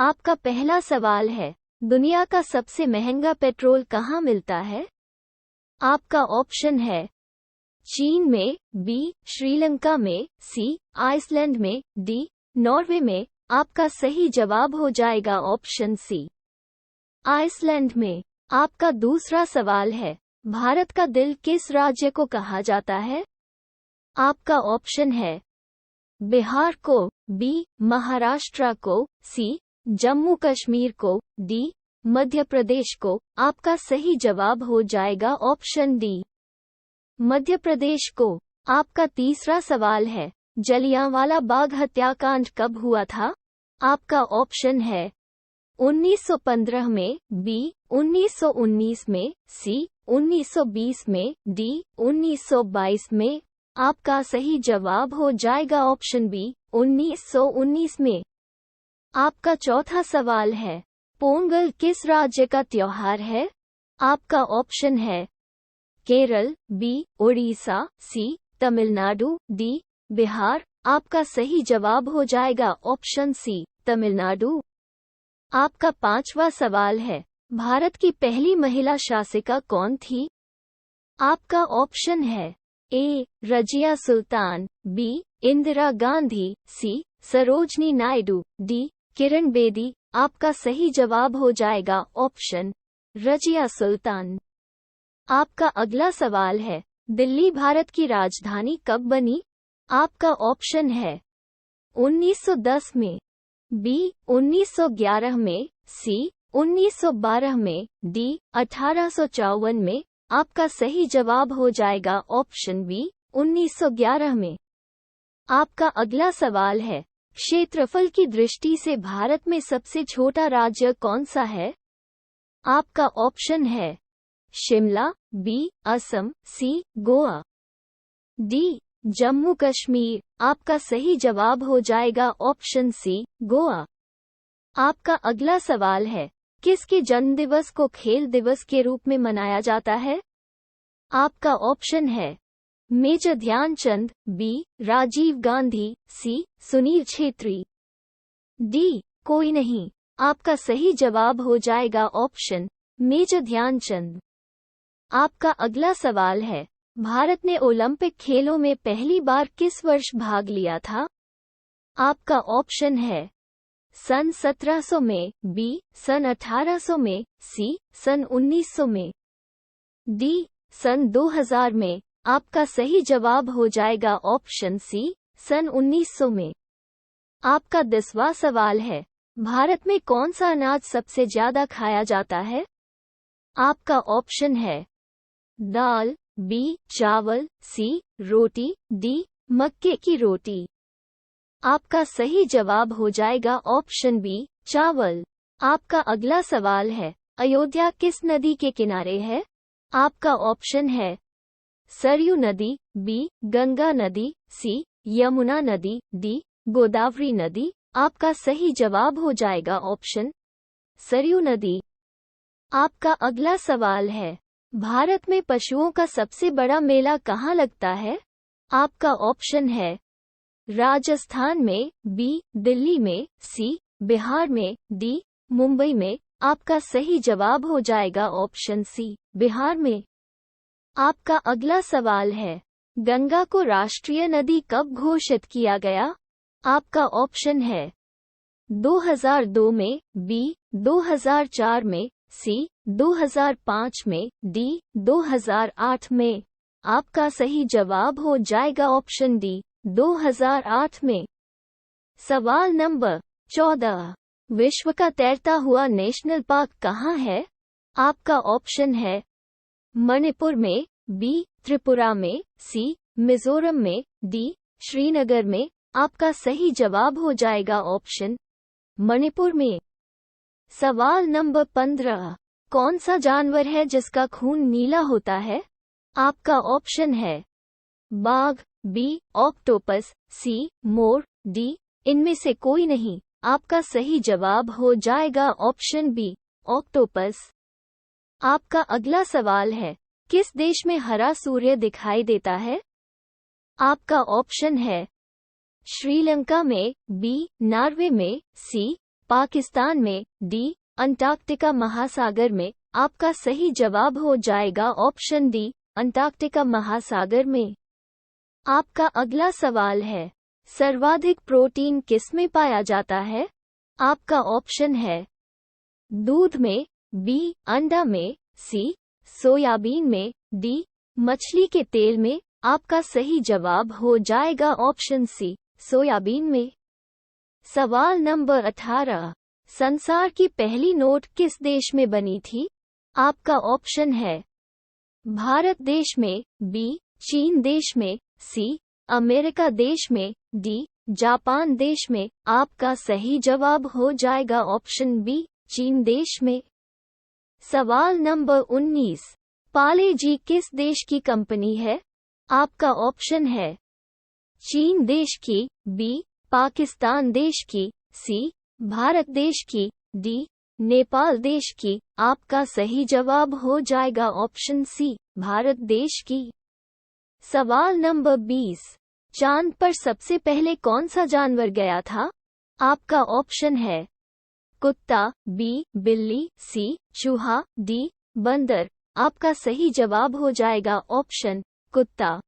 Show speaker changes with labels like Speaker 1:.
Speaker 1: आपका पहला सवाल है, दुनिया का सबसे महंगा पेट्रोल कहाँ मिलता है? आपका ऑप्शन है चीन में, बी श्रीलंका में, सी आइसलैंड में, डी नॉर्वे में। आपका सही जवाब हो जाएगा ऑप्शन सी, आइसलैंड में। आपका दूसरा सवाल है, भारत का दिल किस राज्य को कहा जाता है? आपका ऑप्शन है बिहार को, बी महाराष्ट्र को, सी जम्मू कश्मीर को, डी मध्य प्रदेश को। आपका सही जवाब हो जाएगा ऑप्शन डी, मध्य प्रदेश को। आपका तीसरा सवाल है, जलियांवाला बाग हत्याकांड कब हुआ था? आपका ऑप्शन है 1915 में, बी 1919 में, सी 1920 में, डी 1922 में। आपका सही जवाब हो जाएगा ऑप्शन बी, 1919 में। आपका चौथा सवाल है, पोंगल किस राज्य का त्योहार है? आपका ऑप्शन है केरल, बी उड़ीसा, सी तमिलनाडु, डी बिहार। आपका सही जवाब हो जाएगा ऑप्शन सी, तमिलनाडु। आपका पांचवा सवाल है, भारत की पहली महिला शासिका कौन थी? आपका ऑप्शन है ए रजिया सुल्तान, बी इंदिरा गांधी, सी सरोजनी नायडू, डी किरण बेदी। आपका सही जवाब हो जाएगा ऑप्शन रजिया सुल्तान। आपका अगला सवाल है, दिल्ली भारत की राजधानी कब बनी? आपका ऑप्शन है 1910 में, बी 1911 में, सी 1912 में, डी 1854 में। आपका सही जवाब हो जाएगा ऑप्शन बी, 1911 में। आपका अगला सवाल है, क्षेत्रफल की दृष्टि से भारत में सबसे छोटा राज्य कौन सा है? आपका ऑप्शन है शिमला, बी असम, सी गोवा, डी जम्मू कश्मीर। आपका सही जवाब हो जाएगा ऑप्शन सी, गोवा। आपका अगला सवाल है, किसके जन्मदिवस को खेल दिवस के रूप में मनाया जाता है? आपका ऑप्शन है मेजर ध्यानचंद, बी राजीव गांधी, सी सुनील छेत्री, डी कोई नहीं। आपका सही जवाब हो जाएगा ऑप्शन मेजर ध्यानचंद। आपका अगला सवाल है, भारत ने ओलंपिक खेलों में पहली बार किस वर्ष भाग लिया था? आपका ऑप्शन है सन 1700 में, बी सन 1800 में, सी सन 1900 में, डी सन 2000 में। आपका सही जवाब हो जाएगा ऑप्शन सी, सन 1900 में। आपका 10वां सवाल है, भारत में कौन सा अनाज सबसे ज्यादा खाया जाता है? आपका ऑप्शन है दाल, बी चावल, सी रोटी, डी मक्के की रोटी। आपका सही जवाब हो जाएगा ऑप्शन बी, चावल। आपका अगला सवाल है, अयोध्या किस नदी के किनारे है? आपका ऑप्शन है सरयू नदी, बी गंगा नदी, सी यमुना नदी, डी गोदावरी नदी। आपका सही जवाब हो जाएगा ऑप्शन सरयू नदी। आपका अगला सवाल है, भारत में पशुओं का सबसे बड़ा मेला कहाँ लगता है? आपका ऑप्शन है राजस्थान में, बी दिल्ली में, सी बिहार में, डी मुंबई में। आपका सही जवाब हो जाएगा ऑप्शन सी, बिहार में। आपका अगला सवाल है, गंगा को राष्ट्रीय नदी कब घोषित किया गया? आपका ऑप्शन है 2002 में, बी 2004 में, सी 2005 में, डी 2008 में। आपका सही जवाब हो जाएगा ऑप्शन डी, 2008 में। सवाल नंबर 14, विश्व का तैरता हुआ नेशनल पार्क कहाँ है? आपका ऑप्शन है मणिपुर में, बी त्रिपुरा में, सी मिजोरम में, डी श्रीनगर में। आपका सही जवाब हो जाएगा ऑप्शन मणिपुर में। सवाल नंबर 15, कौन सा जानवर है जिसका खून नीला होता है? आपका ऑप्शन है बाघ, बी ऑक्टोपस, सी मोर, डी इनमें से कोई नहीं। आपका सही जवाब हो जाएगा ऑप्शन बी, ऑक्टोपस। आपका अगला सवाल है, किस देश में हरा सूर्य दिखाई देता है? आपका ऑप्शन है श्रीलंका में, बी नॉर्वे में, सी पाकिस्तान में, डी अंटार्कटिका महासागर में। आपका सही जवाब हो जाएगा ऑप्शन डी अंटार्कटिका महासागर में। आपका अगला सवाल है, सर्वाधिक प्रोटीन किस में पाया जाता है? आपका ऑप्शन है दूध में, बी अंडा में, सी सोयाबीन में, डी मछली के तेल में। आपका सही जवाब हो जाएगा ऑप्शन सी सोयाबीन में। सवाल नंबर 18, संसार की पहली नोट किस देश में बनी थी? आपका ऑप्शन है भारत देश में, बी चीन देश में, सी अमेरिका देश में, डी जापान देश में। आपका सही जवाब हो जाएगा ऑप्शन बी चीन देश में। सवाल नंबर 19, पाले जी किस देश की कंपनी है? आपका ऑप्शन है चीन देश की, बी पाकिस्तान देश की, सी भारत देश की, डी नेपाल देश की। आपका सही जवाब हो जाएगा ऑप्शन सी भारत देश की। सवाल नंबर 20, चांद पर सबसे पहले कौन सा जानवर गया था? आपका ऑप्शन है कुत्ता, बी बिल्ली, सी चूहा, डी बंदर। आपका सही जवाब हो जाएगा ऑप्शन कुत्ता।